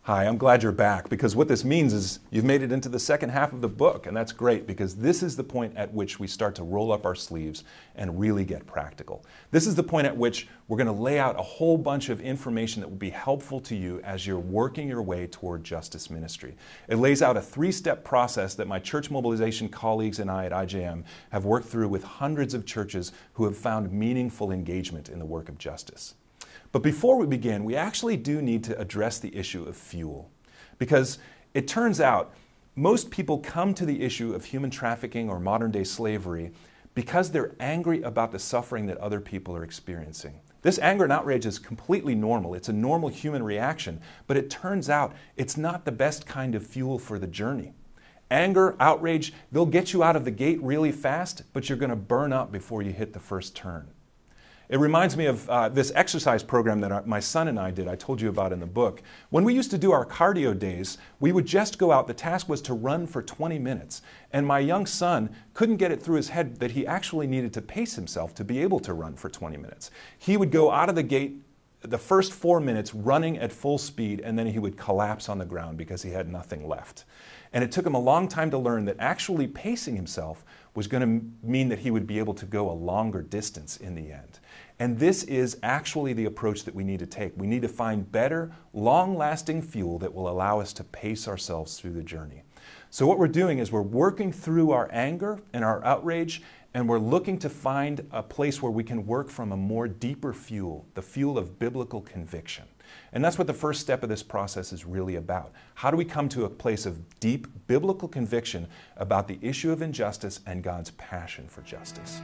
Hi, I'm glad you're back, because what this means is you've made it into the second half of the book, and that's great because this is the point at which we start to roll up our sleeves and really get practical. This is the point at which we're going to lay out a whole bunch of information that will be helpful to you as you're working your way toward justice ministry. It lays out a three-step process that my church mobilization colleagues and I at IJM have worked through with hundreds of churches who have found meaningful engagement in the work of justice. But before we begin, we actually do need to address the issue of fuel. Because it turns out most people come to the issue of human trafficking or modern-day slavery because they're angry about the suffering that other people are experiencing. This anger and outrage is completely normal. It's a normal human reaction, but it turns out it's not the best kind of fuel for the journey. Anger, outrage, they'll get you out of the gate really fast, but you're going to burn up before you hit the first turn. It reminds me of this exercise program that my son and I did, I told you about in the book. When we used to do our cardio days, we would just go out. The task was to run for 20 minutes. And my young son couldn't get it through his head that he actually needed to pace himself to be able to run for 20 minutes. He would go out of the gate the first 4 minutes running at full speed, and then he would collapse on the ground because he had nothing left. And it took him a long time to learn that actually pacing himself was going to mean that he would be able to go a longer distance in the end. And this is actually the approach that we need to take. We need to find better, long-lasting fuel that will allow us to pace ourselves through the journey. So what we're doing is we're working through our anger and our outrage, and we're looking to find a place where we can work from a more deeper fuel, the fuel of biblical conviction. And that's what the first step of this process is really about. How do we come to a place of deep biblical conviction about the issue of injustice and God's passion for justice?